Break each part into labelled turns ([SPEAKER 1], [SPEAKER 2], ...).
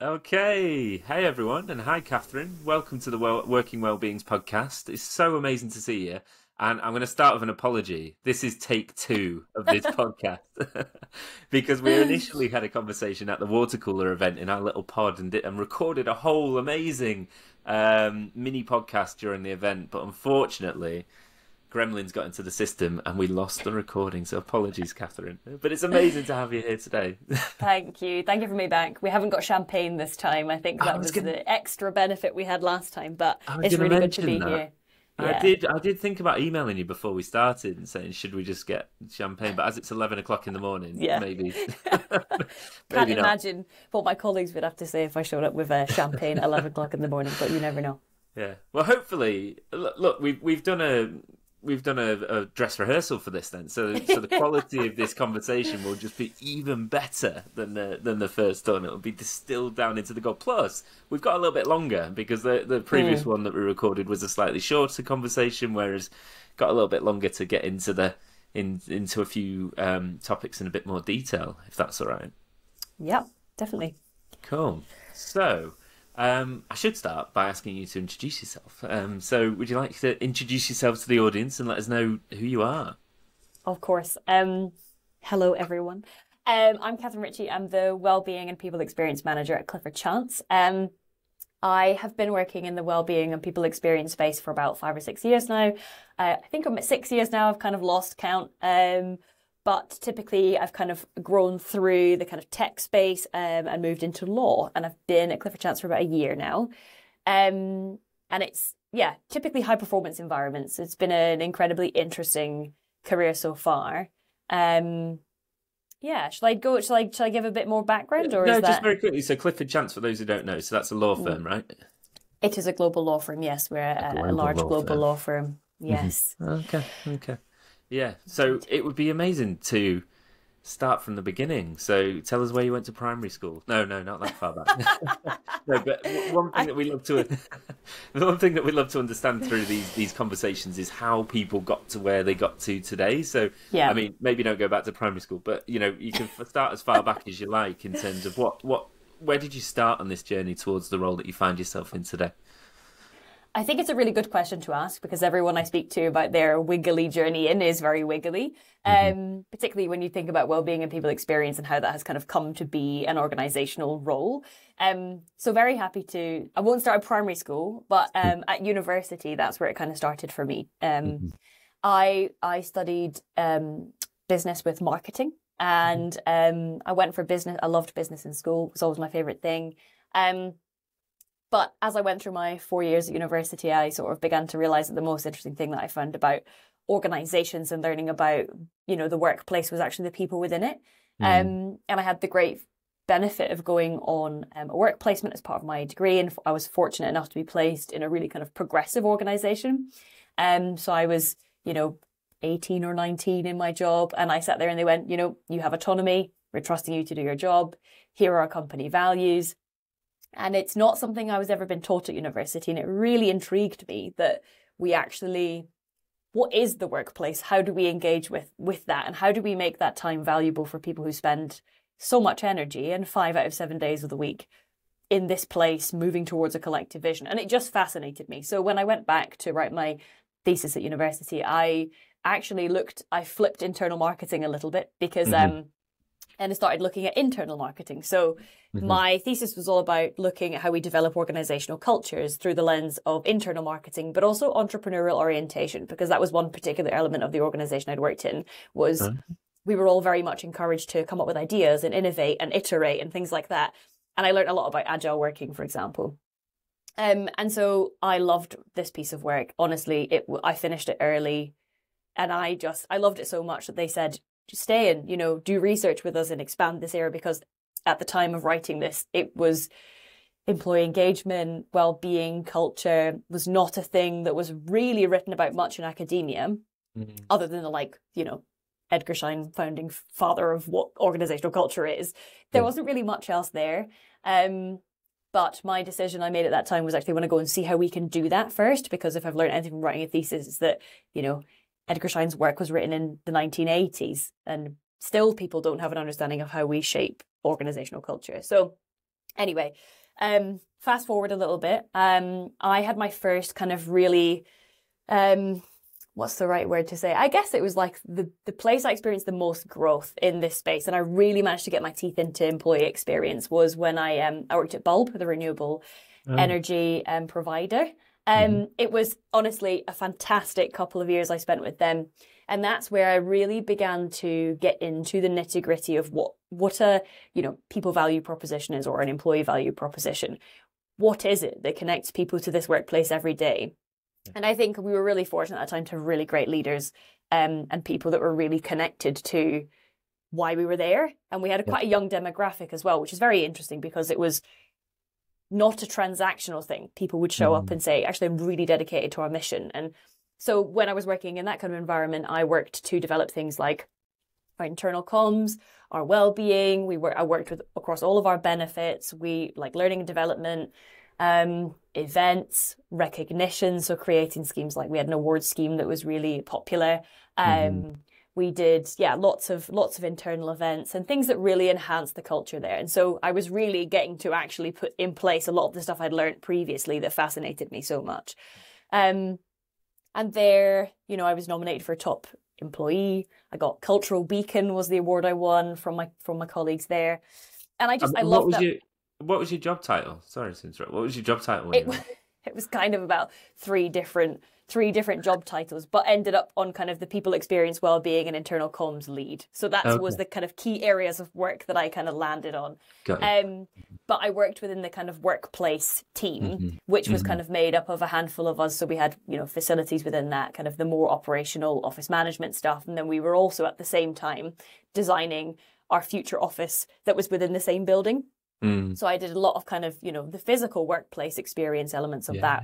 [SPEAKER 1] Okay. Hey, everyone. And hi, Catherine. Welcome to the Working Wellbeings podcast. It's so amazing to see you. And I'm going to start with an apology. This is take two of this podcast because we initially had a conversation at the water cooler event in our little pod and recorded a whole amazing mini podcast during the event. But unfortunately, Gremlins got into the system and we lost the recording. So apologies, Catherine. But it's amazing to have you here today.
[SPEAKER 2] Thank you. Thank you for me back. We haven't got champagne this time. I think that was the extra benefit we had last time, but it's really good to be here.
[SPEAKER 1] Yeah. I did think about emailing you before we started and saying, should we just get champagne? But as it's 11 o'clock in the morning, maybe.
[SPEAKER 2] Can't imagine what my colleagues would have to say if I showed up with champagne at 11 o'clock in the morning, but you never know.
[SPEAKER 1] Yeah. Well, hopefully, look, we've done a dress rehearsal for this then, so the quality of this conversation will just be even better than the first one. It'll be distilled down into the gold. Plus, we've got a little bit longer because the previous one that we recorded was a slightly shorter conversation, whereas got a little bit longer to get into into a few topics in a bit more detail, if that's all right.
[SPEAKER 2] Yeah, definitely.
[SPEAKER 1] Cool. So. I should start by asking you to introduce yourself. So would you like to introduce yourself to the audience and let us know who you are?
[SPEAKER 2] Of course. Hello, everyone. I'm Catherine Ritchie. I'm the Wellbeing and People Experience Manager at Clifford Chance. I have been working in the wellbeing and people experience space for about 5 or 6 years now. I think I'm at 6 years now. I've kind of lost count. But typically, I've kind of grown through the kind of tech space and moved into law. And I've been at Clifford Chance for about a year now. And it's, typically high performance environments. It's been an incredibly interesting career so far. Shall I go? Shall I give a bit more background? Or
[SPEAKER 1] no, just very quickly. So Clifford Chance, for those who don't know, so that's a law firm, right?
[SPEAKER 2] It is a global law firm, yes. We're a large global law firm. Yes.
[SPEAKER 1] Mm-hmm. Okay. Yeah, so it would be amazing to start from the beginning. So tell us where you went to primary school. No, not that far back. No, but one thing that we love to understand through these conversations is how people got to where they got to today. So I mean, maybe don't go back to primary school, but you can start as far back as you like in terms of where did you start on this journey towards the role that you find yourself in today?
[SPEAKER 2] I think it's a really good question to ask because everyone I speak to about their wiggly journey in is very wiggly, particularly when you think about wellbeing and people experience and how that has kind of come to be an organizational role. So very happy to, I won't start at primary school, but at university, that's where it kind of started for me. I studied business with marketing and I went for business. I loved business in school. It was always my favorite thing. But as I went through my 4 years at university, I sort of began to realize that the most interesting thing that I found about organizations and learning about, the workplace was actually the people within it. And I had the great benefit of going on a work placement as part of my degree. And I was fortunate enough to be placed in a really kind of progressive organization. So I was, 18 or 19 in my job. And I sat there and they went, you have autonomy. We're trusting you to do your job. Here are our company values. And it's not something I was ever been taught at university. And it really intrigued me that what is the workplace? How do we engage with that? And how do we make that time valuable for people who spend so much energy and 5 out of 7 days of the week in this place, moving towards a collective vision? And it just fascinated me. So when I went back to write my thesis at university, I flipped internal marketing a little bit because, and I started looking at internal marketing. So my thesis was all about looking at how we develop organizational cultures through the lens of internal marketing, but also entrepreneurial orientation, because that was one particular element of the organization I'd worked in was we were all very much encouraged to come up with ideas and innovate and iterate and things like that. And I learned a lot about agile working, for example. And so I loved this piece of work. Honestly, I finished it early and I loved it so much that they said, stay and, do research with us and expand this area, because at the time of writing this, it was employee engagement, well-being, culture was not a thing that was really written about much in academia, other than Edgar Schein, founding father of what organizational culture is. There wasn't really much else there. But my decision I made at that time was actually want to go and see how we can do that first, because if I've learned anything from writing a thesis, it's that, Edgar Schein's work was written in the 1980s and still people don't have an understanding of how we shape organizational culture. So Anyway, fast forward a little bit. I had my first kind of really, what's the right word to say? I guess it was like the place I experienced the most growth in this space, and I really managed to get my teeth into employee experience was when I worked at Bulb, the renewable energy provider. It was honestly a fantastic couple of years I spent with them. And that's where I really began to get into the nitty gritty of what a, people value proposition is, or an employee value proposition. What is it that connects people to this workplace every day? And I think we were really fortunate at that time to have really great leaders and people that were really connected to why we were there. And we had quite a young demographic as well, which is very interesting because it was not a transactional thing. People would show up and say, actually, I'm really dedicated to our mission. And so when I was working in that kind of environment, I worked to develop things like our internal comms, our well-being. I worked with across all of our benefits. We like learning and development, events, recognition. So creating schemes, like we had an award scheme that was really popular. We did, lots of internal events and things that really enhanced the culture there. And so I was really getting to actually put in place a lot of the stuff I'd learned previously that fascinated me so much. And there, I was nominated for top employee. I got Cultural Beacon was the award I won from my colleagues there. And I loved that.
[SPEAKER 1] What was your job title? Sorry to interrupt. What was your job title?
[SPEAKER 2] It was kind of about three different job titles, but ended up on kind of the people experience, well-being, and internal comms lead. So that was the kind of key areas of work that I kind of landed on. But I worked within the kind of workplace team, which was kind of made up of a handful of us. So we had, facilities within that, kind of the more operational office management stuff. And then we were also at the same time designing our future office that was within the same building. So I did a lot of kind of, the physical workplace experience elements of that.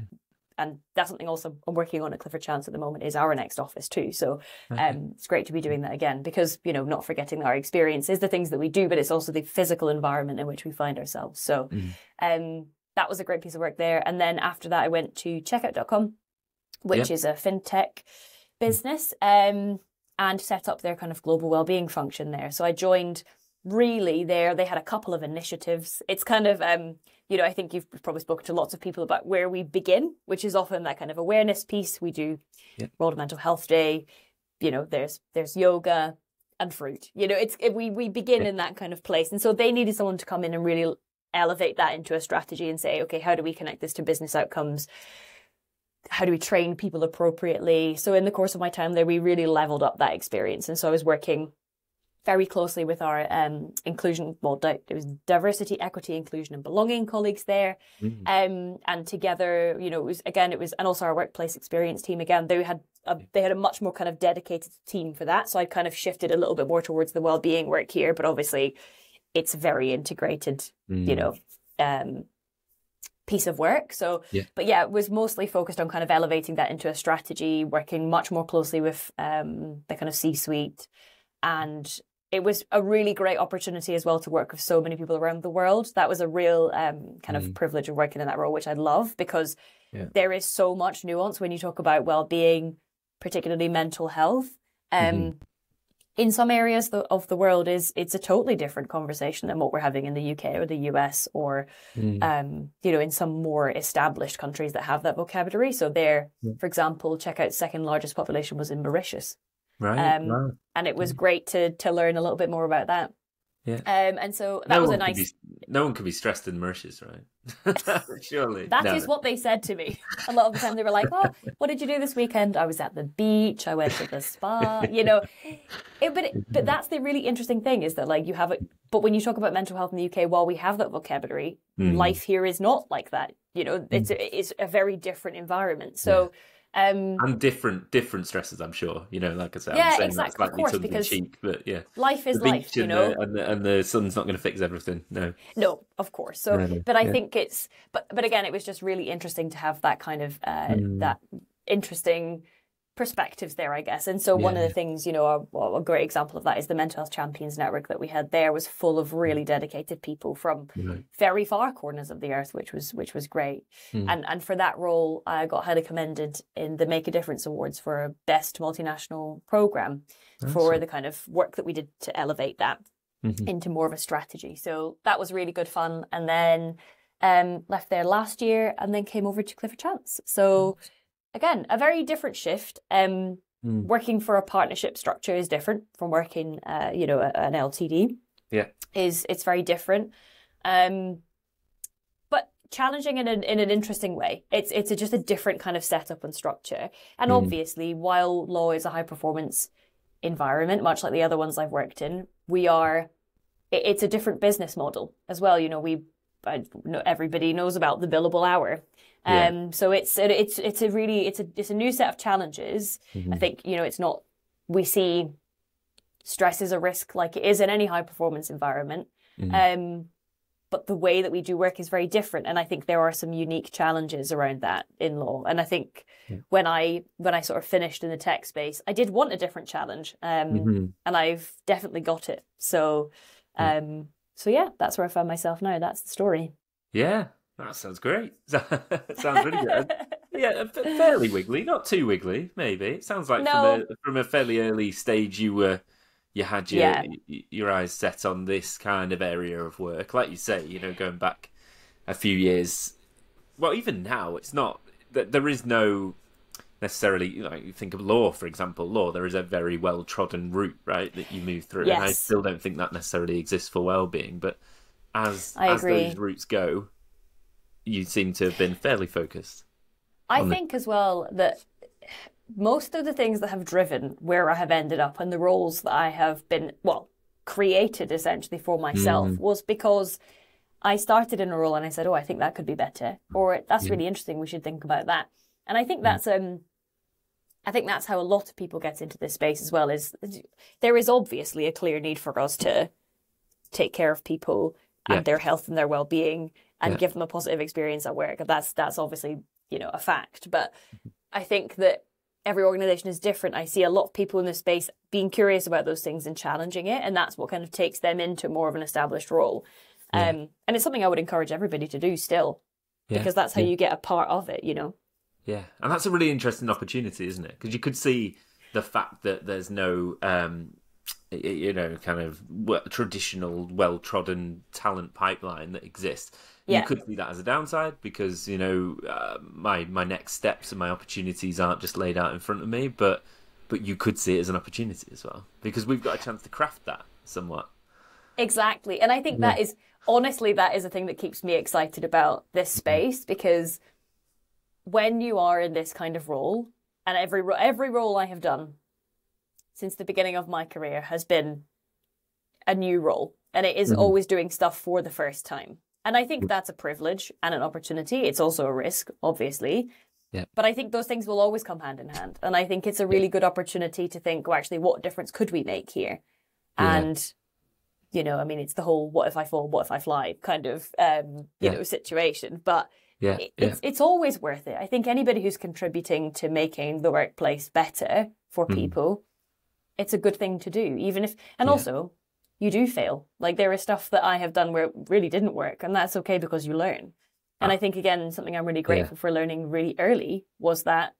[SPEAKER 2] And that's something also I'm working on at Clifford Chance at the moment, is our next office too. So it's great to be doing that again because, not forgetting that our experience is the things that we do, but it's also the physical environment in which we find ourselves. So that was a great piece of work there. And then after that, I went to checkout.com, which is a fintech business, and set up their kind of global wellbeing function there. So I joined really there. They had a couple of initiatives. It's kind of, I think you've probably spoken to lots of people about where we begin, which is often that kind of awareness piece. We do World Mental Health Day, there's yoga and fruit, we begin in that kind of place. And so they needed someone to come in and really elevate that into a strategy and say, okay, how do we connect this to business outcomes? How do we train people appropriately? So in the course of my time there, we really leveled up that experience. And so I was working very closely with our inclusion, it was diversity, equity, inclusion and belonging colleagues there. And together, it was, and also our workplace experience team, again, they had a much more kind of dedicated team for that. So I kind of shifted a little bit more towards the well-being work here, but obviously it's a very integrated, piece of work. So, but it was mostly focused on kind of elevating that into a strategy, working much more closely with the kind of C-suite. And it was a really great opportunity as well to work with so many people around the world. That was a real kind of privilege of working in that role, which I love because there is so much nuance when you talk about well-being, particularly mental health. In some areas of the world, it's a totally different conversation than what we're having in the UK or the US or, in some more established countries that have that vocabulary. So there, for example, Checkout's second largest population was in Mauritius.
[SPEAKER 1] Right.
[SPEAKER 2] And it was great to learn a little bit more about that. And so that was a nice...
[SPEAKER 1] No one can be stressed in Mauritius, right? Surely.
[SPEAKER 2] That is what they said to me. A lot of the time they were like, oh, what did you do this weekend? I was at the beach. I went to the spa, But that's the really interesting thing is that like you have it. But when you talk about mental health in the UK, while we have that vocabulary, life here is not like that. It's a very different environment. So...
[SPEAKER 1] and different stresses, I'm sure. Like I said,
[SPEAKER 2] yeah,
[SPEAKER 1] I'm saying
[SPEAKER 2] exactly.
[SPEAKER 1] that's slightly tongue in cheek, but
[SPEAKER 2] life is life,
[SPEAKER 1] and the sun's not going to fix everything. No,
[SPEAKER 2] of course. So, but I think it's, but again, it was just really interesting to have that kind of that interesting perspectives there, I guess. And so one of the things, a great example of that is the Mental Health Champions Network that we had there was full of really dedicated people from very far corners of the earth, which was great. And for that role, I got highly commended in the Make a Difference Awards for a best multinational program for the kind of work that we did to elevate that. into more of a strategy. So that was really good fun. And then left there last year and then came over to Clifford Chance. So again, a very different shift. Working for a partnership structure is different from working, an LTD.
[SPEAKER 1] Yeah,
[SPEAKER 2] it's very different, but challenging in an interesting way. It's just a different kind of setup and structure. And obviously, while law is a high performance environment, much like the other ones I've worked in, it's a different business model as well. Everybody knows about the billable hour. So it's a new set of challenges. I think, it's not, we see stress is a risk like it is in any high performance environment. But the way that we do work is very different. And I think there are some unique challenges around that in law. And I think when I sort of finished in the tech space, I did want a different challenge. And I've definitely got it. So that's where I found myself now. That's the story.
[SPEAKER 1] Yeah, that sounds great. Sounds really good. Yeah, fairly wiggly, not too wiggly, maybe. It sounds like from a fairly early stage you had your eyes set on this kind of area of work. Like you say, going back a few years, well, even now, it's not that there is no necessarily, you think of law, for example, there is a very well-trodden route, right, that you move through.
[SPEAKER 2] Yes.
[SPEAKER 1] And I still don't think that necessarily exists for well-being, but as those routes go, you seem to have been fairly focused.
[SPEAKER 2] I think as well that most of the things that have driven where I have ended up and the roles that I have been, created essentially for myself was because I started in a role and I said, I think that could be better, or that's really interesting, we should think about that. And I think that's how a lot of people get into this space as well, is there is obviously a clear need for us to take care of people and their health and their well-being and give them a positive experience at work. That's obviously, a fact. But I think that every organization is different. I see a lot of people in this space being curious about those things and challenging it. And that's what kind of takes them into more of an established role. And it's something I would encourage everybody to do still, because that's how you get a part of it,
[SPEAKER 1] Yeah, and that's a really interesting opportunity, isn't it? Because you could see the fact that there's no, kind of traditional, well-trodden talent pipeline that exists. You could see that as a downside because, my next steps and my opportunities aren't just laid out in front of me, but you could see it as an opportunity as well because we've got a chance to craft that somewhat.
[SPEAKER 2] Exactly. And I think that is a thing that keeps me excited about this space, because when you are in this kind of role, and every role I have done since the beginning of my career has been a new role, and it is always doing stuff for the first time. And I think that's a privilege and an opportunity. It's also a risk, obviously. Yeah. But I think those things will always come hand in hand. And I think it's a really good opportunity to think, well, actually, what difference could we make here? And, it's the whole what if I fall, what if I fly kind of, situation. But it's always worth it. I think anybody who's contributing to making the workplace better for people, it's a good thing to do, even if, and also you do fail. Like there is stuff that I have done where it really didn't work, and that's okay because you learn. And I think, again, something I'm really grateful for learning really early was that,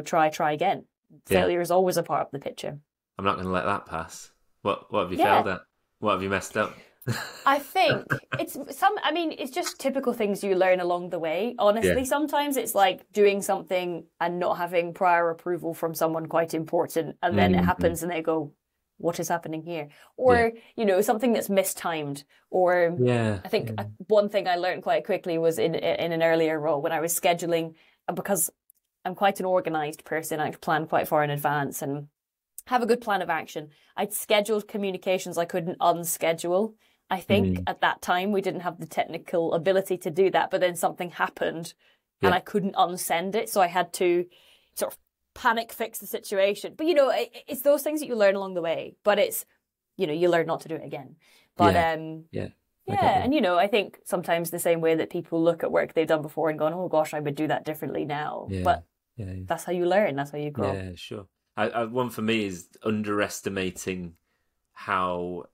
[SPEAKER 2] try again. Failure is always a part of the picture.
[SPEAKER 1] I'm not going to let that pass. What have you failed at? What have you messed up?
[SPEAKER 2] I think it's just typical things you learn along the way. Honestly, sometimes it's like doing something and not having prior approval from someone quite important, and then it happens and they go, what is happening here? Or, something that's mistimed. Or I think one thing I learned quite quickly was in an earlier role when I was scheduling, because I'm quite an organized person, I plan quite far in advance and have a good plan of action. I'd scheduled communications I couldn't unschedule. I think at that time we didn't have the technical ability to do that, but then something happened and I couldn't unsend it. So I had to sort of panic fix the situation. But, it's those things that you learn along the way, but it's, you learn not to do it again. But, and, I think sometimes the same way that people look at work they've done before and gone, oh gosh, I would do that differently now. But that's how you learn. That's how you grow.
[SPEAKER 1] Yeah, sure. One for me is underestimating how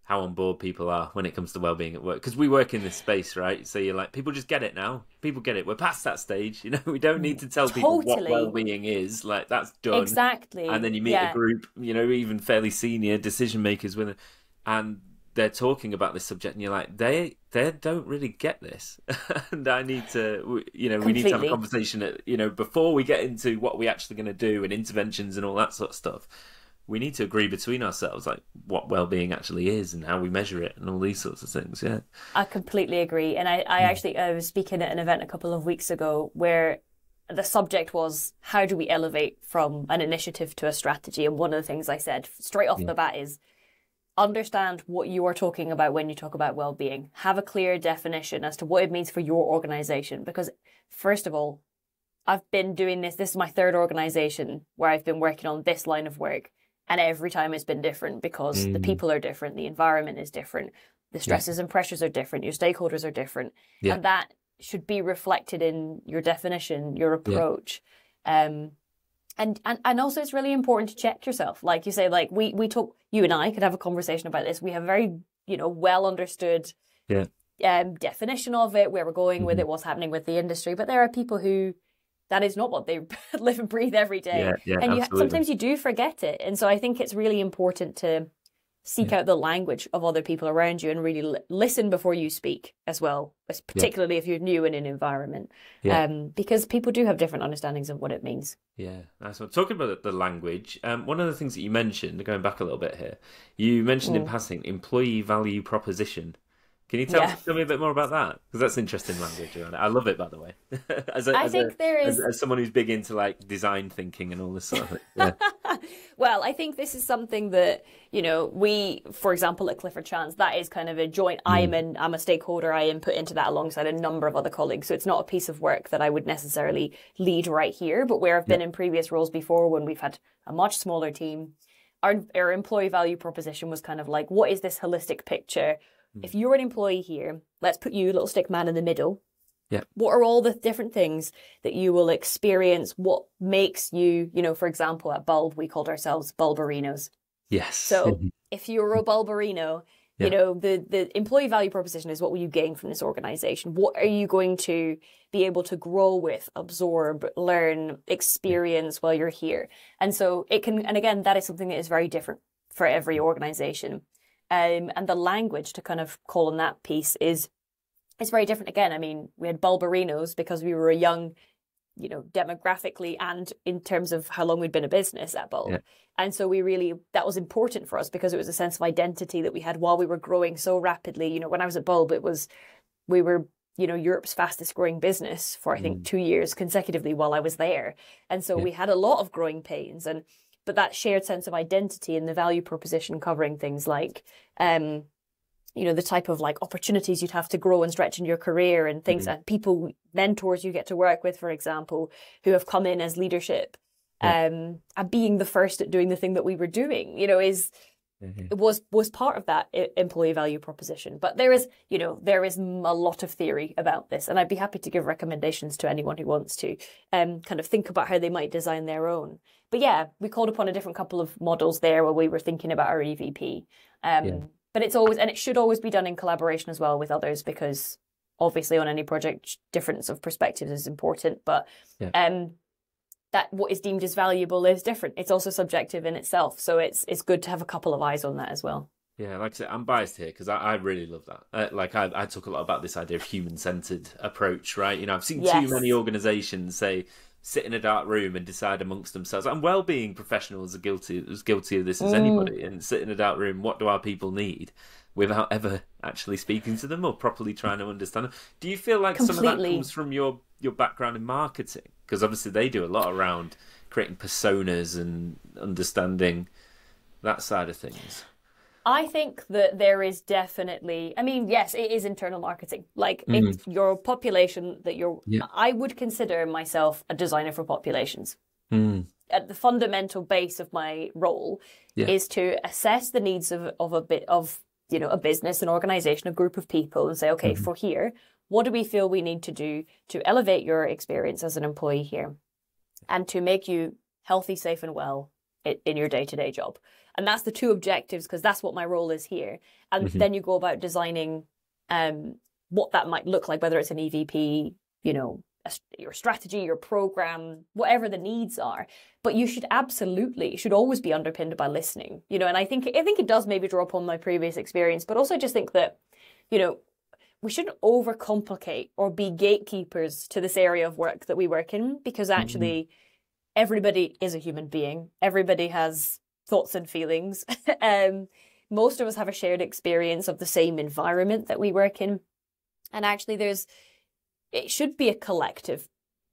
[SPEAKER 1] how on board people are when it comes to well-being at work, because we work in this space, right? So you're like, people just get it now. People get it. We're past that stage. We don't need to tell people what
[SPEAKER 2] Totally.
[SPEAKER 1] well-being is. Like, that's done.
[SPEAKER 2] Exactly.
[SPEAKER 1] And then you meet a group, even fairly senior decision makers with it, and they're talking about this subject, and you're like, they don't really get this. And I need to, we need to have a conversation before we get into what we're actually going to do and interventions and all that sort of stuff. We need to agree between ourselves, like what well-being actually is and how we measure it and all these sorts of things. Yeah,
[SPEAKER 2] I completely agree. And I was speaking at an event a couple of weeks ago where the subject was, how do we elevate from an initiative to a strategy? And one of the things I said straight off the bat is, understand what you are talking about when you talk about well-being. Have a clear definition as to what it means for your organization. Because first of all, I've been doing this. This is my third organization where I've been working on this line of work. And every time it's been different because the people are different. The environment is different. The stresses and pressures are different. Your stakeholders are different. And that should be reflected in your definition, your approach. And also it's really important to check yourself. Like you say, like we talk, you and I could have a conversation about this. We have very, well understood definition of it, where we're going with it, what's happening with the industry. But there are people who that is not what they live and breathe every day. And sometimes you do forget it. And so I think it's really important to seek out the language of other people around you and really listen before you speak as well, particularly if you're new in an environment, because people do have different understandings of what it means. Yeah,
[SPEAKER 1] nice one. Talking about the language, one of the things that you mentioned, going back a little bit here, you mentioned in passing employee value proposition. Can you tell me a bit more about that? Because that's interesting language around it. I love it, by the way. As someone who's big into like design thinking and all this sort of thing. Yeah.
[SPEAKER 2] Well, I think this is something that, we, for example, at Clifford Chance, that is kind of a joint. I'm a stakeholder. I input into that alongside a number of other colleagues. So it's not a piece of work that I would necessarily lead right here, but where I've been in previous roles before when we've had a much smaller team, our employee value proposition was kind of like, what is this holistic picture? If you're an employee here, let's put you, little stick man, in the middle. Yeah. What are all the different things that you will experience? What makes you, for example, at Bulb, we called ourselves Bulbarinos.
[SPEAKER 1] Yes.
[SPEAKER 2] So if you're a Bulbarino, the employee value proposition is, what will you gain from this organization? What are you going to be able to grow with, absorb, learn, experience while you're here? And so and again, that is something that is very different for every organization. And the language to kind of call on that piece is very different. Again, I mean, we had Bulbarinos because we were a young, demographically and in terms of how long we'd been a business at Bulb. Yeah. And so that was important for us because it was a sense of identity that we had while we were growing so rapidly. When I was at Bulb, we were Europe's fastest growing business for, I think, 2 years consecutively while I was there. And so we had a lot of growing pains, but that shared sense of identity and the value proposition covering things like, the type of like opportunities you'd have to grow and stretch in your career and things, and people, mentors you get to work with, for example, who have come in as leadership, and being the first at doing the thing that we were doing, was part of that employee value proposition. But there is a lot of theory about this, and I'd be happy to give recommendations to anyone who wants to kind of think about how they might design their own. But yeah, we called upon a different couple of models there while we were thinking about our EVP. But it should always be done in collaboration as well with others, because obviously on any project, difference of perspectives is important. But that what is deemed as valuable is different. It's also subjective in itself. So it's good to have a couple of eyes on that as well.
[SPEAKER 1] Yeah, like I said, I'm biased here because I really love that. I talk a lot about this idea of human-centered approach, right? I've seen too many organizations say, sit in a dark room and decide amongst themselves. And well-being professionals are as guilty of this as anybody. And sit in a dark room, what do our people need? Without ever actually speaking to them or properly trying to understand them. Do you feel like some of that comes from your background in marketing? Because obviously they do a lot around creating personas and understanding that side of things.
[SPEAKER 2] I think that there is definitely, yes, it is internal marketing. Like it's your population that I would consider myself a designer for populations. At the fundamental base of my role is to assess the needs of a business, an organization, a group of people, and say, okay, for here, what do we feel we need to do to elevate your experience as an employee here and to make you healthy, safe, and well in your day-to-day job. And that's the two objectives, because that's what my role is here. And then you go about designing what that might look like, whether it's an EVP, you know, your strategy, your program, whatever the needs are. But you should always be underpinned by listening, you know. And I think it does maybe draw upon my previous experience, but also just think that, you know, we shouldn't overcomplicate or be gatekeepers to this area of work that we work in, because actually everybody is a human being. Everybody has thoughts and feelings. Most of us have a shared experience of the same environment that we work in. And actually it should be a collective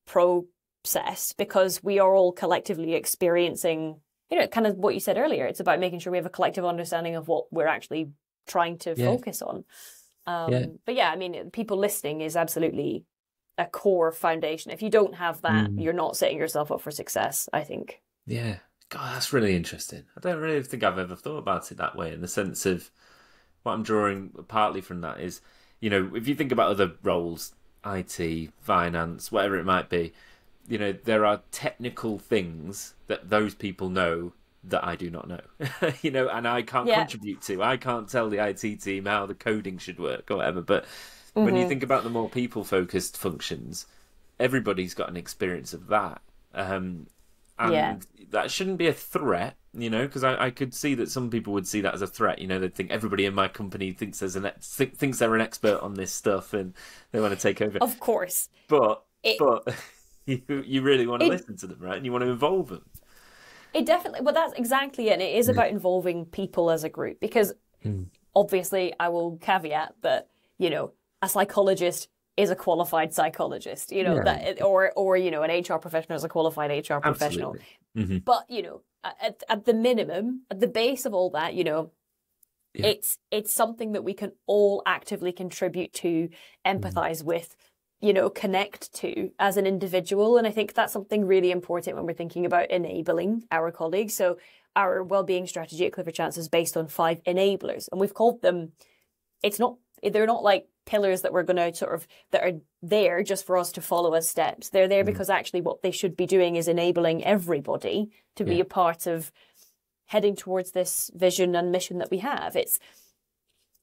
[SPEAKER 2] process, because we are all collectively experiencing, you know, kind of what you said earlier. It's about making sure we have a collective understanding of what we're actually trying to focus on. But yeah, I mean, people listening is absolutely a core foundation. If you don't have that, you're not setting yourself up for success, I think.
[SPEAKER 1] Yeah. God, that's really interesting. I don't really think I've ever thought about it that way, in the sense of what I'm drawing partly from that is, you know, if you think about other roles, IT, finance, whatever it might be, you know, there are technical things that those people know that I do not know, you know, and I can't contribute to. I can't tell the IT team how the coding should work or whatever. But when you think about the more people-focused functions, everybody's got an experience of that. And that shouldn't be a threat, you know, because I could see that some people would see that as a threat. You know, they'd think everybody in my company thinks thinks they're an expert on this stuff and they want to take over.
[SPEAKER 2] Of course.
[SPEAKER 1] But you really want to listen to them, right? And you want to involve them.
[SPEAKER 2] It definitely, well, that's exactly it. And it is about involving people as a group, because obviously I will caveat that, you know, a psychologist is a qualified psychologist, you know, or, you know, an HR professional is a qualified HR professional. But, you know, at the minimum, at the base of all that, you know, it's something that we can all actively contribute to, empathize with, you know, connect to as an individual. And I think that's something really important when we're thinking about enabling our colleagues. So our wellbeing strategy at Clifford Chance is based on 5 enablers, and we've called them, they're not like pillars that we're going to that are there just for us to follow as steps. They're there because actually what they should be doing is enabling everybody to be a part of heading towards this vision and mission that we have. It's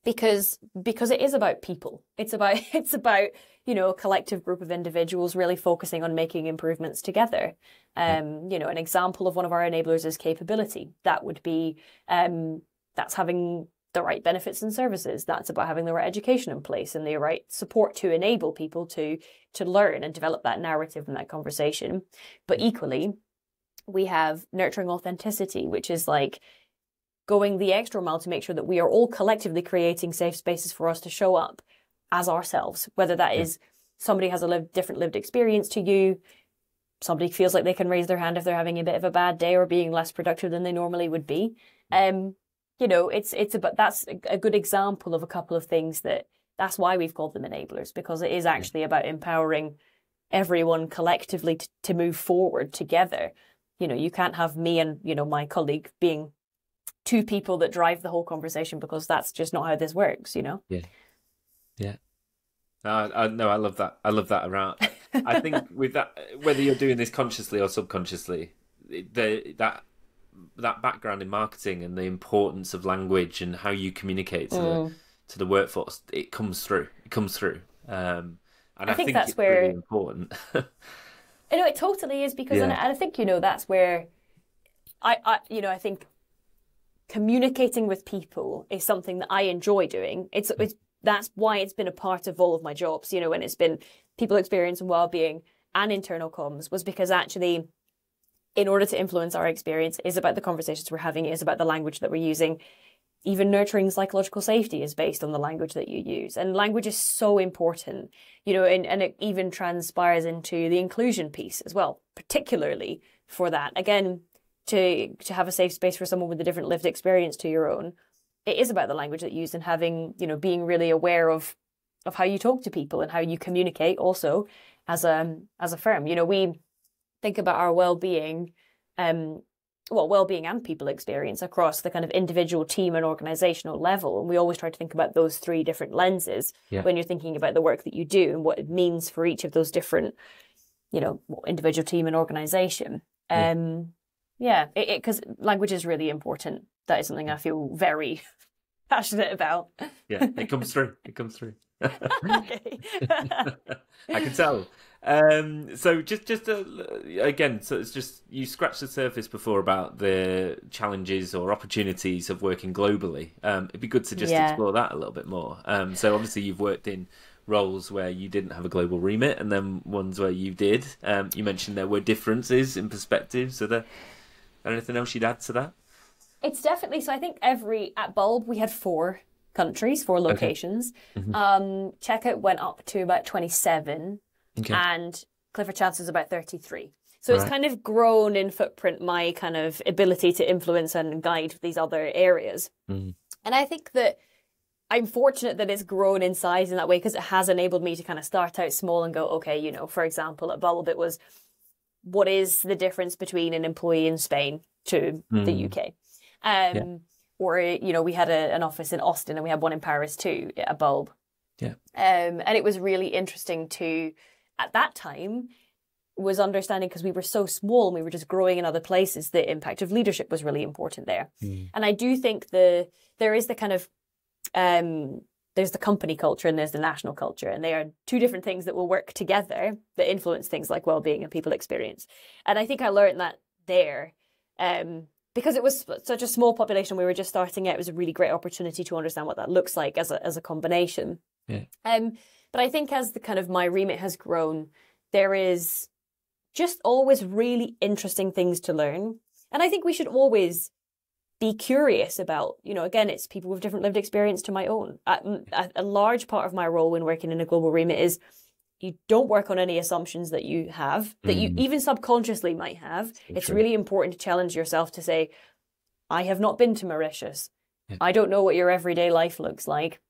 [SPEAKER 2] because it is about people. It's about, you know, a collective group of individuals really focusing on making improvements together. You know, an example of one of our enablers is capability. That would be, that's having the right benefits and services. That's about having the right education in place and the right support to enable people to learn and develop that narrative and that conversation. But equally, we have nurturing authenticity, which is like going the extra mile to make sure that we are all collectively creating safe spaces for us to show up as ourselves, whether that is somebody has a different lived experience to you, somebody feels like they can raise their hand if they're having a bit of a bad day or being less productive than they normally would be. You know, it's about, that's a good example of a couple of things that's why we've called them enablers, because it is actually about empowering everyone collectively to move forward together. You know, you can't have me and, you know, my colleague being 2 people that drive the whole conversation, because that's just not how this works, you know?
[SPEAKER 1] Yeah. No, I love that. I love that around. I think with that, whether you're doing this consciously or subconsciously, that background in marketing and the importance of language and how you communicate to the workforce, it comes through. And I think that's where really important.
[SPEAKER 2] You know, it totally is, because and I think, you know, that's where I think communicating with people is something that I enjoy doing. That's why it's been a part of all of my jobs, you know, when it's been people experience and wellbeing and internal comms, was because actually, in order to influence our experience, is about the conversations we're having, is about the language that we're using. Even nurturing psychological safety is based on the language that you use. And language is so important, you know, and it even transpires into the inclusion piece as well, particularly for that. Again, to have a safe space for someone with a different lived experience to your own, it is about the language that you use and having, you know, being really aware of how you talk to people and how you communicate also as a firm. You know, we think about our well-being, well-being and people experience across the kind of individual, team and organizational level. And we always try to think about those 3 different lenses when you're thinking about the work that you do and what it means for each of those different, you know, individual, team and organization. Yeah, because language is really important. That is something I feel very passionate about.
[SPEAKER 1] Yeah, it comes through. It comes through.
[SPEAKER 2] Okay.
[SPEAKER 1] I can tell. So just again, so it's just you scratched the surface before about the challenges or opportunities of working globally. It'd be good to just explore that a little bit more. So obviously you've worked in roles where you didn't have a global remit, and then ones where you did. You mentioned there were differences in perspectives. So there anything else you'd add to that?
[SPEAKER 2] It's definitely, so I think at Bulb we had 4 countries, 4 locations.
[SPEAKER 1] Okay.
[SPEAKER 2] Checkout went up to about 27, and Clifford Chance was about 33. So it's kind of grown in footprint, my kind of ability to influence and guide these other areas. And I think that I'm fortunate that it's grown in size in that way, because it has enabled me to kind of start out small and go, okay, you know, for example, at Bulb it was, what is the difference between an employee in Spain to the UK? Or, you know, we had an office in Austin and we had one in Paris too, a Bulb.
[SPEAKER 1] Yeah.
[SPEAKER 2] And it was really interesting to, at that time, was understanding, because we were so small and we were just growing in other places, the impact of leadership was really important there. And I do think there is the kind of, there's the company culture and there's the national culture, and they are 2 different things that will work together that influence things like well-being and people experience. And I think I learned that there. Because it was such a small population, we were just starting out, it was a really great opportunity to understand what that looks like as a combination.
[SPEAKER 1] Yeah.
[SPEAKER 2] But I think as the kind of my remit has grown, there is just always really interesting things to learn. And I think we should always be curious about, you know, again, it's people with different lived experience to my own. A large part of my role when working in a global remit is you don't work on any assumptions that you have, that you even subconsciously might have. It's really important to challenge yourself to say, I have not been to Mauritius. I don't know what your everyday life looks like.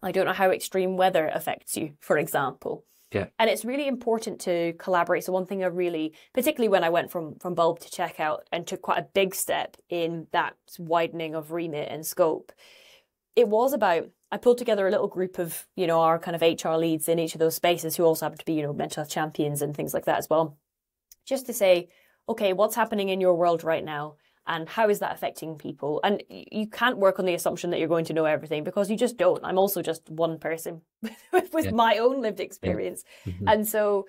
[SPEAKER 2] I don't know how extreme weather affects you, for example.
[SPEAKER 1] Yeah.
[SPEAKER 2] And it's really important to collaborate. So one thing I really, particularly when I went from Bulb to Checkout and took quite a big step in that widening of remit and scope, it was about, I pulled together a little group of, you know, our kind of HR leads in each of those spaces who also happen to be, you know, mental health champions and things like that as well. Just to say, okay, what's happening in your world right now? And how is that affecting people? And you can't work on the assumption that you're going to know everything, because you just don't. I'm also just one person with my own lived experience. And so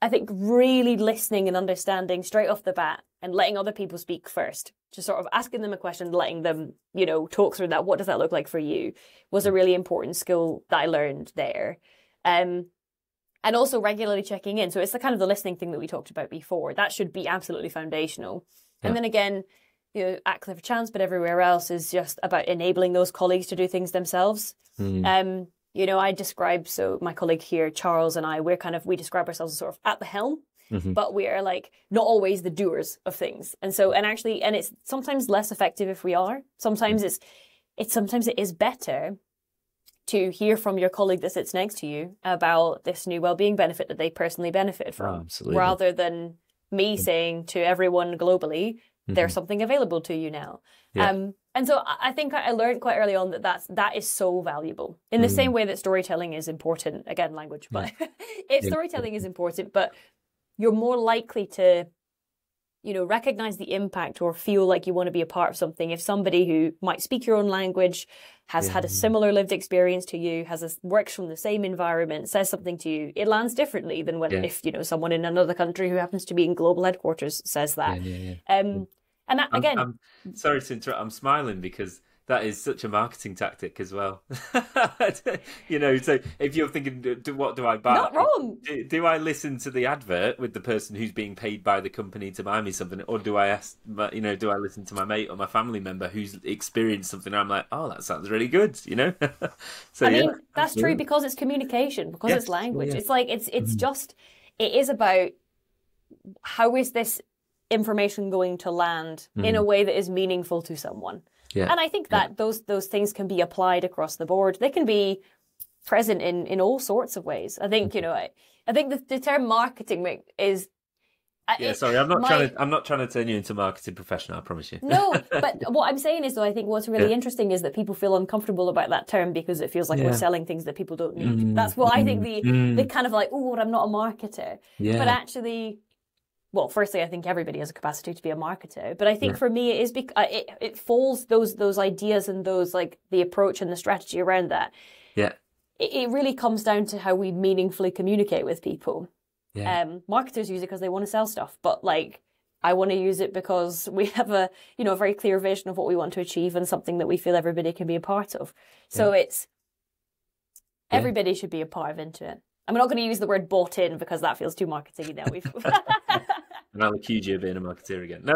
[SPEAKER 2] I think really listening and understanding straight off the bat and letting other people speak first, just sort of asking them a question, letting them, you know, talk through that. What does that look like for you? Was a really important skill that I learned there. And also regularly checking in. So it's the kind of the listening thing that we talked about before. That should be absolutely foundational. And then again, you know, at Clifford Chance, but everywhere else is just about enabling those colleagues to do things themselves. You know, I describe, so my colleague here, Charles, and I, we describe ourselves as sort of at the helm, but we are like not always the doers of things. And so, and it's sometimes less effective if we are. Sometimes sometimes it is better to hear from your colleague that sits next to you about this new wellbeing benefit that they personally benefited from, rather than me saying to everyone globally, there's something available to you now. And so I think I learned quite early on that is so valuable. In the same way that storytelling is important, again, language, but if storytelling is important, but you're more likely to, you know, recognize the impact or feel like you want to be a part of something if somebody who might speak your own language, has had a similar lived experience to you, works from the same environment, says something to you, it lands differently than if, you know, someone in another country who happens to be in global headquarters says that. And that, again,
[SPEAKER 1] I'm sorry to interrupt. I'm smiling because that is such a marketing tactic as well. You know, so if you're thinking, what do I buy?
[SPEAKER 2] Not wrong.
[SPEAKER 1] Do I listen to the advert with the person who's being paid by the company to buy me something, or do I ask, you know, do I listen to my mate or my family member who's experienced something? And I'm like, oh, that sounds really good, you know. So
[SPEAKER 2] I mean, that's true because it's communication, because it's language. It's like it's just it is about how is this information going to land in a way that is meaningful to someone. And I think that those things can be applied across the board. They can be present in all sorts of ways. I think, you know, I think the term marketing is
[SPEAKER 1] sorry, I'm not trying to turn you into a marketing professional, I promise you.
[SPEAKER 2] No, but what I'm saying is, though, I think what's really interesting is that people feel uncomfortable about that term because it feels like we're selling things that people don't need. That's what I think the kind of like, oh, I'm not a marketer. But actually, well, firstly, I think everybody has a capacity to be a marketer, but I think
[SPEAKER 1] Yeah.
[SPEAKER 2] for me it is it falls those ideas and those like the approach and the strategy around that.
[SPEAKER 1] Yeah.
[SPEAKER 2] It really comes down to how we meaningfully communicate with people.
[SPEAKER 1] Yeah.
[SPEAKER 2] Marketers use it because they want to sell stuff, but like I want to use it because we have a very clear vision of what we want to achieve and something that we feel everybody can be a part of. So it's everybody should be a part of Intuit. I'm not going to use the word bought in because that feels too marketing now. We've
[SPEAKER 1] And I'll accuse you of being a marketeer again. No.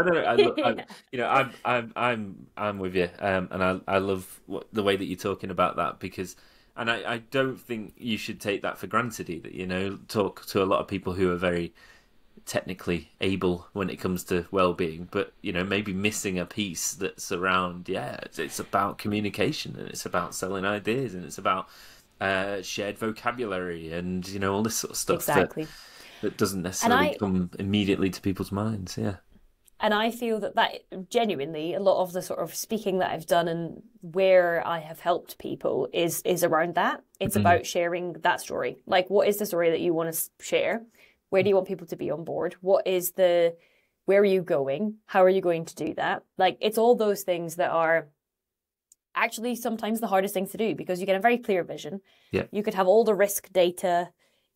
[SPEAKER 1] I'm with you, and I love the way that you're talking about that, because, and I don't think you should take that for granted either. Talk to a lot of people who are very technically able when it comes to well-being, but maybe missing a piece that's around. It's about communication, and it's about selling ideas, and it's about shared vocabulary, and all this sort of stuff.
[SPEAKER 2] Exactly.
[SPEAKER 1] That doesn't necessarily come immediately to people's minds. Yeah.
[SPEAKER 2] And I feel that genuinely, a lot of the sort of speaking that I've done and where I have helped people is around that. It's about sharing that story. Like, what is the story that you want to share? Where do you want people to be on board? Where are you going? How are you going to do that? Like, it's all those things that are actually sometimes the hardest things to do, because you get a very clear vision.
[SPEAKER 1] Yeah.
[SPEAKER 2] You could have all the risk data,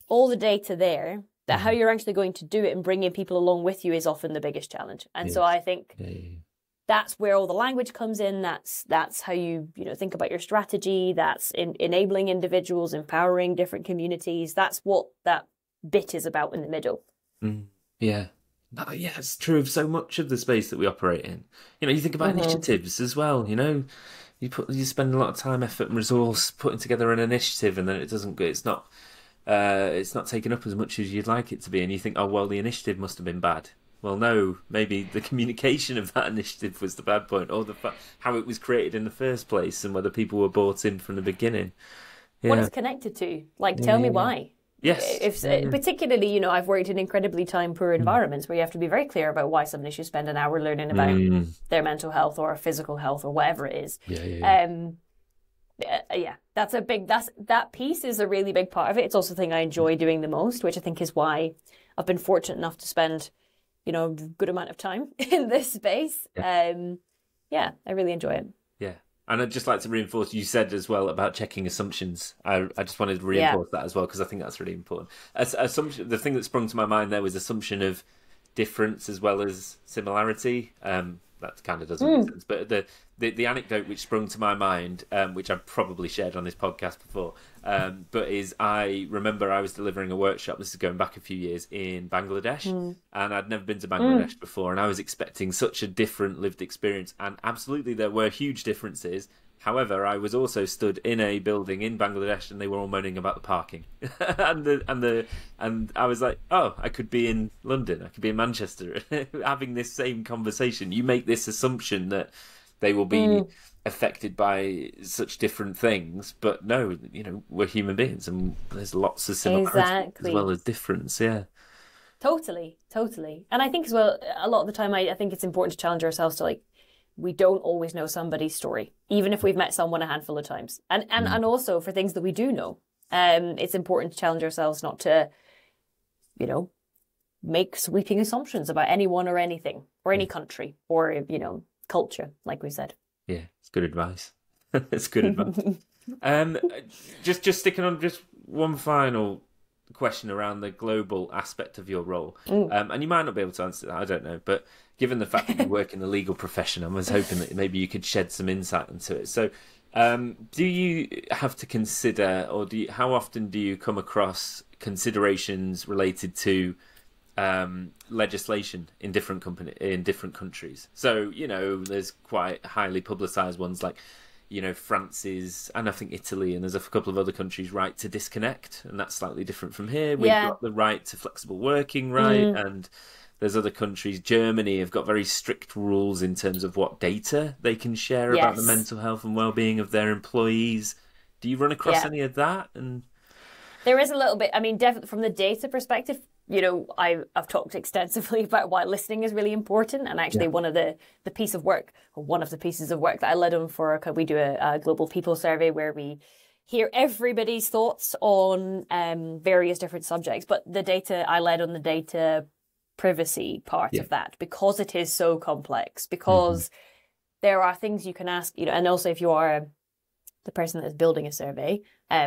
[SPEAKER 2] all the data there. That how you're actually going to do it and bringing people along with you is often the biggest challenge. And so I think that's where all the language comes in. That's how you think about your strategy. That's enabling individuals, empowering different communities. That's what that bit is about in the middle.
[SPEAKER 1] Yeah. Yeah, it's true of so much of the space that we operate in. You think about initiatives as well. You spend a lot of time, effort, and resource putting together an initiative, and then it's not taken up as much as you'd like it to be, and you think, oh well, the initiative must have been bad. Well, no, maybe the communication of that initiative was the bad point, or how it was created in the first place, and whether people were bought in from the beginning.
[SPEAKER 2] What it's connected to, tell me why.
[SPEAKER 1] Yes.
[SPEAKER 2] Particularly, I've worked in incredibly time-poor environments where you have to be very clear about why somebody should spend an hour learning about their mental health or physical health or whatever it is. That piece is a really big part of it. It's also the thing I enjoy doing the most, which I think is why I've been fortunate enough to spend, a good amount of time in this space. I really enjoy it.
[SPEAKER 1] Yeah. And I'd just like to reinforce, you said as well about checking assumptions. I just wanted to reinforce that as well, because I think that's really important. The thing that sprung to my mind there was assumption of difference as well as similarity. That kind of doesn't make sense. But the anecdote which sprung to my mind, which I've probably shared on this podcast before, but is I remember I was delivering a workshop, this is going back a few years, in Bangladesh, and I'd never been to Bangladesh before, and I was expecting such a different lived experience, and absolutely there were huge differences. However, I was also stood in a building in Bangladesh, and they were all moaning about the parking, and I was like, oh, I could be in London, I could be in Manchester, having this same conversation. You make this assumption that they will be affected by such different things, but no, we're human beings, and there's lots of similarities as well as difference. Yeah.
[SPEAKER 2] Totally. And I think as well, a lot of the time, I think it's important to challenge ourselves to we don't always know somebody's story, even if we've met someone a handful of times. And also for things that we do know, it's important to challenge ourselves not to, make sweeping assumptions about anyone or anything or any country or, culture, like we said.
[SPEAKER 1] Yeah, it's good advice. It's good advice. Just sticking on just one final question around the global aspect of your role. And you might not be able to answer that, I don't know, but given the fact that you work in the legal profession, I was hoping that maybe you could shed some insight into it. So do you have to consider, or how often do you come across considerations related to legislation in different countries? So there's quite highly publicized ones like France's, and I think Italy, and there's a couple of other countries, right to disconnect, and that's slightly different from here. We've got the right to flexible working, right? And there's other countries, Germany, have got very strict rules in terms of what data they can share about the mental health and well-being of their employees. Do you run across any of that? And
[SPEAKER 2] there is a little bit. I mean, definitely from the data perspective, I've talked extensively about why listening is really important. And actually one of the pieces of work that I led on for, we do a global people survey where we hear everybody's thoughts on various different subjects. But the data, I led on the data privacy part of that, because it is so complex, because there are things you can ask, and also if you are the person that's building a survey,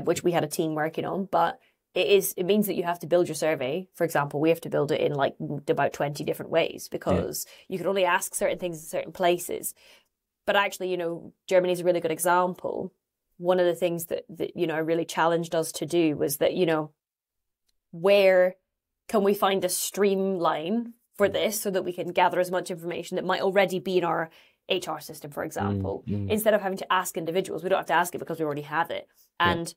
[SPEAKER 2] which we had a team working on, but it means that you have to build your survey. For example, we have to build it in like about 20 different ways, because you can only ask certain things in certain places. But actually, Germany is a really good example. One of the things that really challenged us to do was that, where can we find a streamline for this so that we can gather as much information that might already be in our HR system, for example, instead of having to ask individuals. We don't have to ask it because we already have it. And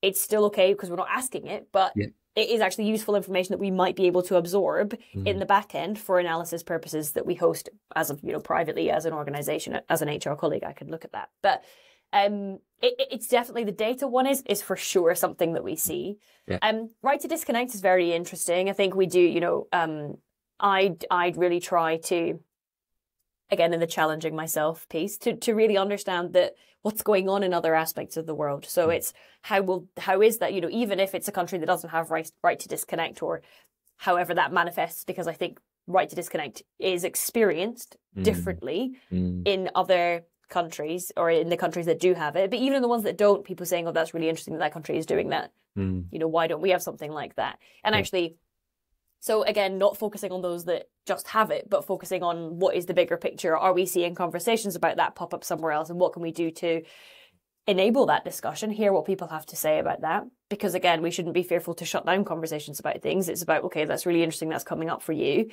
[SPEAKER 2] it's still okay because we're not asking it, but it is actually useful information that we might be able to absorb in the back end for analysis purposes that we host as of, privately as an organization. As an HR colleague, I could look at that. But it's definitely, the data one is for sure something that we see. Right to disconnect is very interesting. I think we do, I'd really try to, again, in the challenging myself piece, to really understand that what's going on in other aspects of the world. So it's how is that, even if it's a country that doesn't have right to disconnect, or however that manifests, because I think right to disconnect is experienced differently in other countries, or in the countries that do have it. But even in the ones that don't, people saying, oh, that's really interesting that country is doing that. Why don't we have something like that? And actually, so again, not focusing on those that just have it, but focusing on what is the bigger picture. Are we seeing conversations about that pop up somewhere else? And what can we do to enable that discussion, hear what people have to say about that? Because again, we shouldn't be fearful to shut down conversations about things. It's about, okay, that's really interesting, that's coming up for you.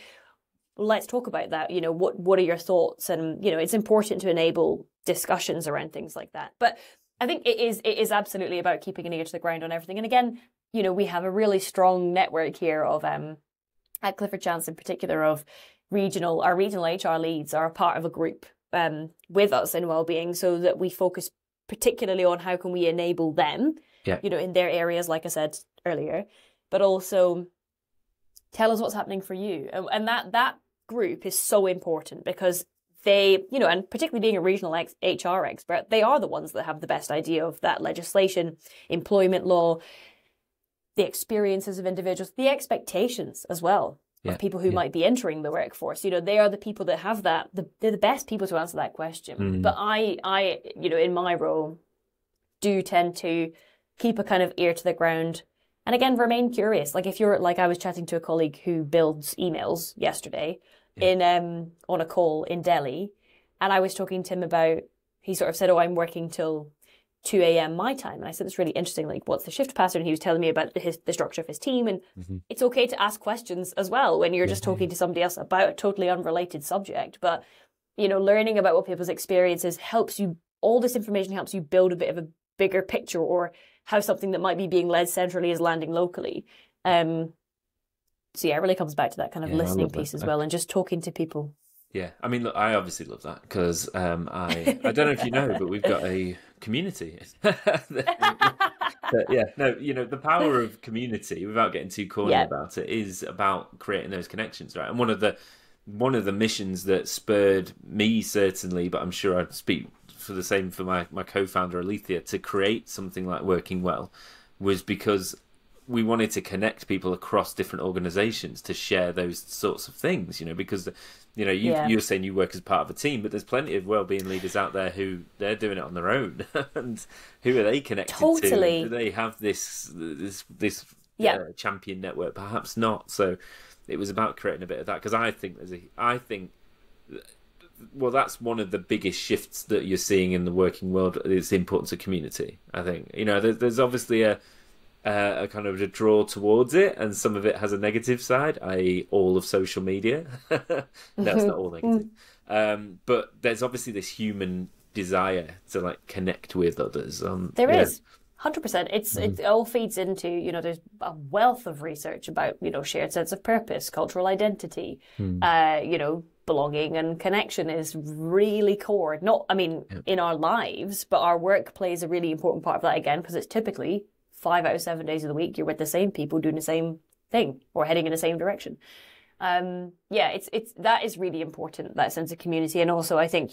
[SPEAKER 2] Let's talk about that. What are your thoughts? And, it's important to enable discussions around things like that. But I think it is absolutely about keeping an ear to the ground on everything. And again, we have a really strong network here of, at Clifford Chance in particular, of our regional HR leads are a part of a group with us in Wellbeing, so that we focus particularly on how can we enable them, in their areas, like I said earlier, but also tell us what's happening for you. And that group is so important, because they, and particularly being a regional HR expert, they are the ones that have the best idea of that legislation, employment law, the experiences of individuals, the expectations as well of people who might be entering the workforce. They are the people that have that. They're the best people to answer that question. But I, in my role, do tend to keep a kind of ear to the ground, and again, remain curious. Like if you're, like I was chatting to a colleague who builds emails yesterday on a call in Delhi, and I was talking to him about, he sort of said, oh, I'm working till 2 a.m. my time. And I said, it's really interesting. Like, what's the shift pattern? He was telling me about the structure of his team. And it's okay to ask questions as well when you're just talking to somebody else about a totally unrelated subject. But, learning about what people's experiences helps you, all this information helps you build a bit of a bigger picture, or how something that might be being led centrally is landing locally. So it really comes back to that kind of listening piece as well, and just talking to people.
[SPEAKER 1] Yeah, I mean, look, I obviously love that, because I don't know if you know, but we've got a community. The power of community, without getting too corny about it, is about creating those connections, right? And one of the missions that spurred me, certainly, but I'm sure I'd speak for the same for my co-founder Alethea, to create something like Working Well, was because we wanted to connect people across different organizations to share those sorts of things, because you're saying you work as part of a team, but there's plenty of wellbeing leaders out there who they're doing it on their own. And who are they connected to? Do they have this champion network? Perhaps not. So it was about creating a bit of that, because I think that's one of the biggest shifts that you're seeing in the working world, is the importance of community. I think there's obviously a kind of a draw towards it, and some of it has a negative side, i.e. all of social media. That's not all negative. But there's obviously this human desire to like connect with others.
[SPEAKER 2] There is 100%. It all feeds into, there's a wealth of research about, shared sense of purpose, cultural identity, belonging and connection is really core. In our lives, but our work plays a really important part of that, again, because it's typically 5 out of 7 days of the week, you're with the same people doing the same thing or heading in the same direction. It's that is really important, that sense of community. And also, I think,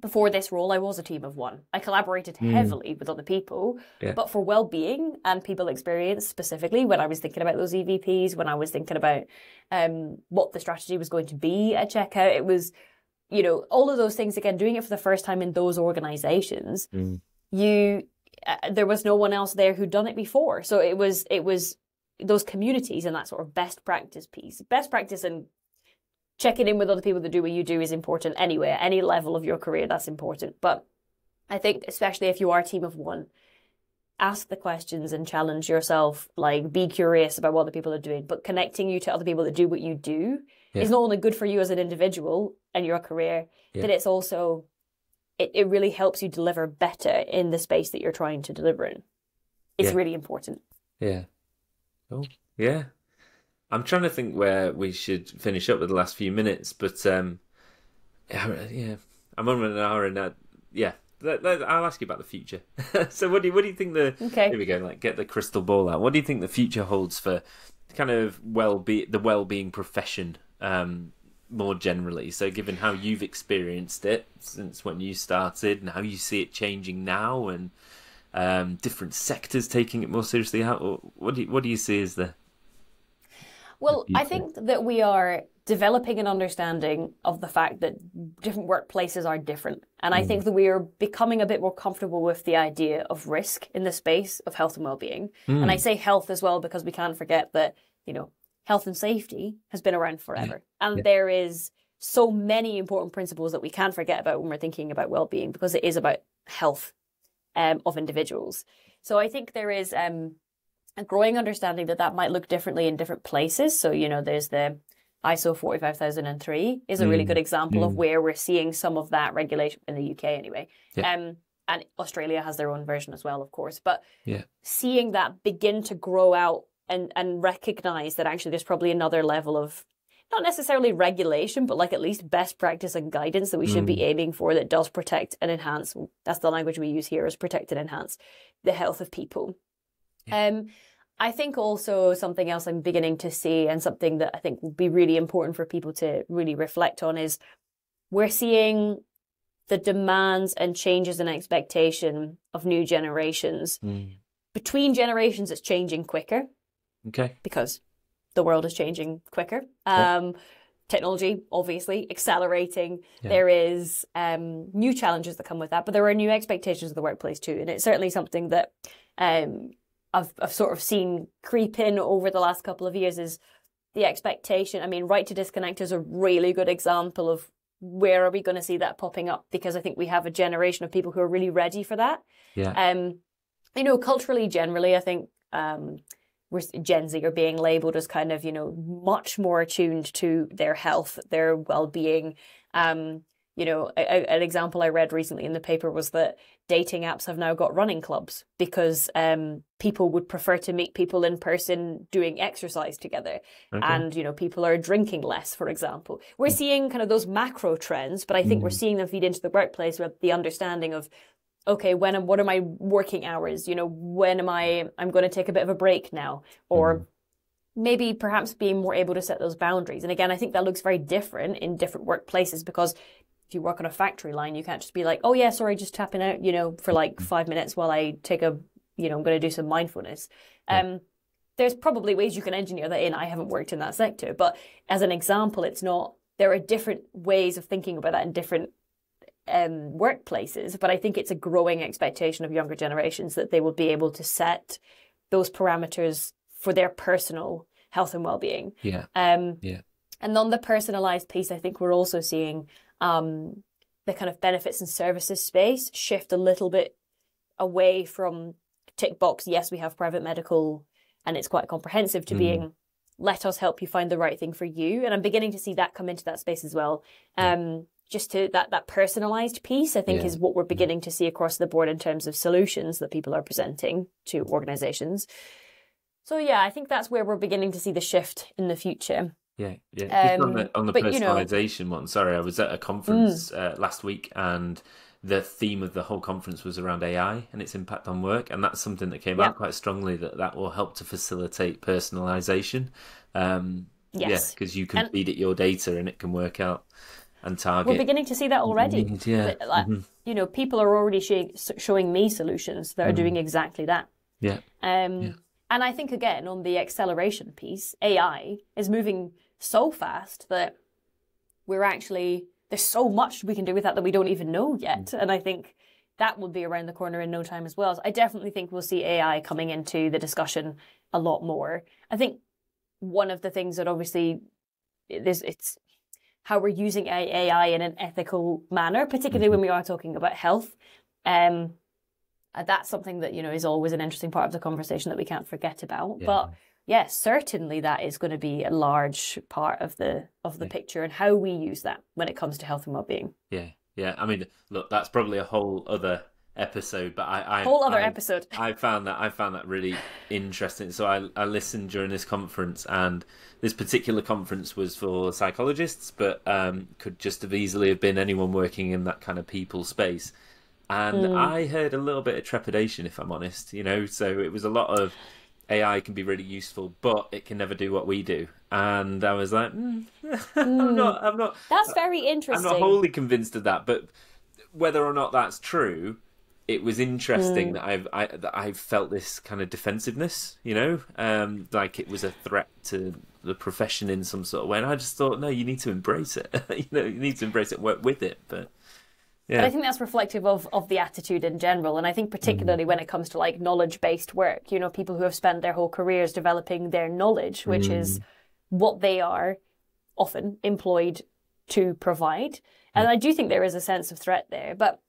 [SPEAKER 2] before this role, I was a team of one. I collaborated heavily with other people, but for well-being and people experience specifically, when I was thinking about those EVPs, when I was thinking about what the strategy was going to be at checkout, it was, you know, all of those things, again, doing it for the first time in those organizations, there was no one else there who'd done it before. So it was those communities and that sort of best practice piece. Best practice and checking in with other people that do what you do is important anyway. At any level of your career, that's important. But I think especially if you are a team of one, ask the questions and challenge yourself. Like, be curious about what other people are doing. But connecting you to other people that do what you do is not only good for you as an individual and your career, but it's also, it really helps you deliver better in the space that you're trying to deliver in. It's really important.
[SPEAKER 1] Yeah. Oh, yeah. I'm trying to think where we should finish up with the last few minutes, but I'm on an hour and I'll ask you about the future. So what do you think here we go, like, get the crystal ball out. What do you think the future holds for kind of the well-being profession more generally? So given how you've experienced it since when you started and how you see it changing now, and different sectors taking it more seriously, what do you see as the...
[SPEAKER 2] Well, I think that we are developing an understanding of the fact that different workplaces are different. And I think that we are becoming a bit more comfortable with the idea of risk in the space of health and well-being. And I say health as well because we can't forget that, you know, health and safety has been around forever. And there is so many important principles that we can't forget about when we're thinking about well-being, because it is about health of individuals. So I think there is... a growing understanding that might look differently in different places. So, you know, there's the ISO 45003 is a really good example of where we're seeing some of that regulation in the UK anyway. And Australia has their own version as well, of course. But seeing that begin to grow out and recognize that actually there's probably another level of, not necessarily regulation, but like at least best practice and guidance that we should be aiming for that does protect and enhance. That's the language we use here, is protect and enhance the health of people. I think also something else I'm beginning to see, and something that I think will be really important for people to really reflect on, is we're seeing the demands and changes in expectation of new generations. Between generations, it's changing quicker.
[SPEAKER 1] Okay.
[SPEAKER 2] Because the world is changing quicker. Technology, obviously, accelerating. There is new challenges that come with that, but there are new expectations of the workplace too. And it's certainly something that I've sort of seen creep in over the last couple of years, is the expectation. I mean, right to disconnect is a really good example of where are we going to see that popping up, because I think we have a generation of people who are really ready for that. You know, culturally, generally, I think we're Gen Z are being labeled as kind of, you know, much more attuned to their health, their well-being. You know, an example I read recently in the paper was that dating apps have now got running clubs because people would prefer to meet people in person doing exercise together. And, you know, people are drinking less, for example. We're seeing kind of those macro trends, but I think we're seeing them feed into the workplace with the understanding of, okay, what are my working hours? You know, when I'm going to take a bit of a break now, or maybe perhaps being more able to set those boundaries. And again, I think that looks very different in different workplaces, because if you work on a factory line, you can't just be like, oh yeah, sorry, just tapping out, you know, for like 5 minutes while I take I'm going to do some mindfulness. There's probably ways you can engineer that in. I haven't worked in that sector, but as an example, there are different ways of thinking about that in different workplaces. But I think it's a growing expectation of younger generations that they will be able to set those parameters for their personal health and well-being. And on the personalized piece, I think we're also seeing the kind of benefits and services space shift a little bit away from tick box. Yes, we have private medical and it's quite comprehensive, to being, let us help you find the right thing for you. And I'm beginning to see that come into that space as well. Just to that personalized piece, I think, is what we're beginning to see across the board in terms of solutions that people are presenting to organizations. So yeah, I think that's where we're beginning to see the shift in the future.
[SPEAKER 1] Just on the personalization one. Sorry, I was at a conference last week, and the theme of the whole conference was around AI and its impact on work, and that's something that came out quite strongly, that will help to facilitate personalization. Because you can feed it your data and it can work out. and target.
[SPEAKER 2] We're beginning to see that already.
[SPEAKER 1] Yeah.
[SPEAKER 2] People are already showing me solutions that are doing exactly that.
[SPEAKER 1] Yeah.
[SPEAKER 2] And I think, again, on the acceleration piece, AI is moving so fast that there's so much we can do with that we don't even know yet. And I think that will be around the corner in no time as well. So I definitely think we'll see AI coming into the discussion a lot more. I think one of the things that obviously it's how we're using AI in an ethical manner, particularly when we are talking about health. That's something that, is always an interesting part of the conversation that we can't forget about. Yeah. But yes, certainly that is going to be a large part of the picture and how we use that when it comes to health and well-being.
[SPEAKER 1] Yeah. I mean, look, that's probably a whole other episode, but I found that really interesting. So I listened during this conference, and this particular conference was for psychologists, but could just have easily have been anyone working in that kind of people space. And I heard a little bit of trepidation, if I'm honest, so it was a lot of AI can be really useful, but it can never do what we do. And I was like, I'm not.
[SPEAKER 2] That's very interesting.
[SPEAKER 1] I'm not wholly convinced of that, but whether or not that's true, it was interesting that I felt this kind of defensiveness, like it was a threat to the profession in some sort of way. And I just thought, no, you need to embrace it. You need to embrace it and work with it. But
[SPEAKER 2] I think that's reflective of the attitude in general. And I think particularly when it comes to like knowledge-based work, people who have spent their whole careers developing their knowledge, which is what they are often employed to provide. And I do think there is a sense of threat there. But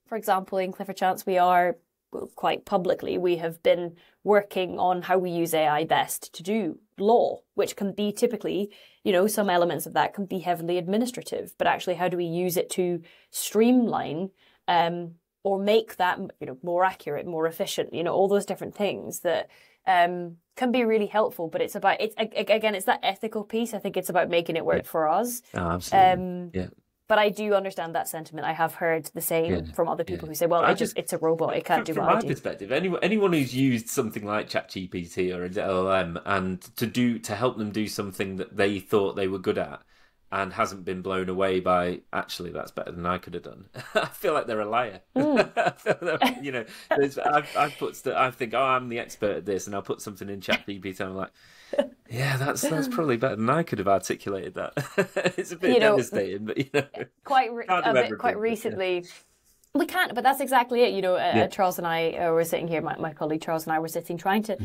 [SPEAKER 2] for example, in Clifford Chance, we have been working on how we use AI best to do law, which can be typically, some elements of that can be heavily administrative, but actually how do we use it to streamline or make that, more accurate, more efficient, all those different things that can be really helpful. But it's that ethical piece. I think it's about making it work for us.
[SPEAKER 1] Oh, absolutely.
[SPEAKER 2] But I do understand that sentiment. I have heard the same from other people who say, well, it's a robot. It can't do what I do.
[SPEAKER 1] From my perspective, anyone who's used something like ChatGPT or an LLM and to help them do something that they thought they were good at and hasn't been blown away by, actually, that's better than I could have done. I feel like they're a liar. I think, I'm the expert at this, and I'll put something in ChatGPT and I'm like, yeah, that's probably better than I could have articulated that. It's a bit devastating, but quite
[SPEAKER 2] recently. We can't, but that's exactly it. Charles and I were sitting here. My colleague Charles and I were sitting trying to.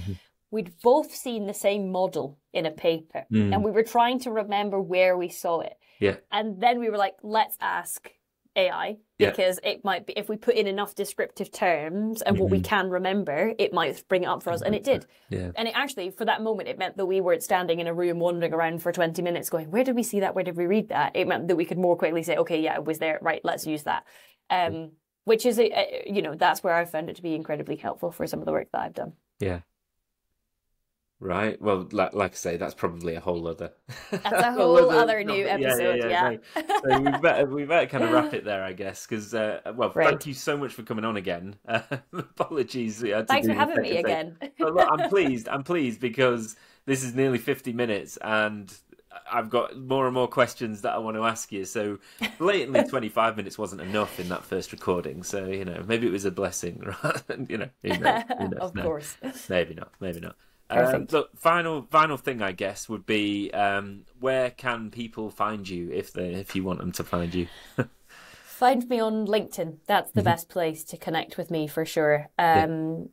[SPEAKER 2] We'd both seen the same model in a paper, and we were trying to remember where we saw it.
[SPEAKER 1] Yeah.
[SPEAKER 2] And then we were like, let's ask AI, because it might be, if we put in enough descriptive terms and what we can remember, it might bring it up for us. And it did.
[SPEAKER 1] Yeah.
[SPEAKER 2] And it actually, for that moment, it meant that we weren't standing in a room wandering around for 20 minutes going, where did we see that? Where did we read that? It meant that we could more quickly say, okay, yeah, it was there. Right, let's use that. Which is, that's where I found it to be incredibly helpful for some of the work that I've done.
[SPEAKER 1] Yeah. Right. Well, like I say, that's probably a whole other.
[SPEAKER 2] That's a whole other new episode. Yeah.
[SPEAKER 1] So we better kind of wrap it there, I guess. Because thank you so much for coming on again. Apologies.
[SPEAKER 2] Thanks for having me again.
[SPEAKER 1] But look, I'm pleased because this is nearly 50 minutes, and I've got more and more questions that I want to ask you. So blatantly 25 minutes wasn't enough in that first recording. So, maybe it was a blessing, right? Who knows?
[SPEAKER 2] Of course.
[SPEAKER 1] Maybe not.
[SPEAKER 2] Look,
[SPEAKER 1] final thing, I guess, would be where can people find you if you want them to find you?
[SPEAKER 2] Find me on LinkedIn. That's the best place to connect with me for sure. I'm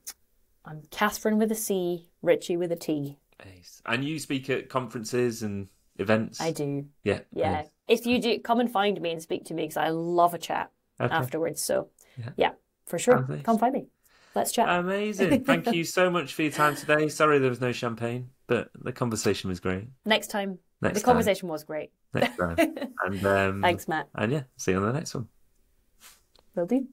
[SPEAKER 2] Catherine with a C, Ritchie with a T.
[SPEAKER 1] Nice. And you speak at conferences and events?
[SPEAKER 2] I do.
[SPEAKER 1] Yeah.
[SPEAKER 2] Nice. If you do, come and find me and speak to me, because I love a chat afterwards. So yeah, for sure. Nice. Come find me. Let's chat.
[SPEAKER 1] Amazing. Thank you so much for your time today. Sorry there was no champagne, but the conversation was great.
[SPEAKER 2] Next time. The conversation was great.
[SPEAKER 1] Next time. And,
[SPEAKER 2] thanks, Matt.
[SPEAKER 1] And see you on the next one.
[SPEAKER 2] Will do.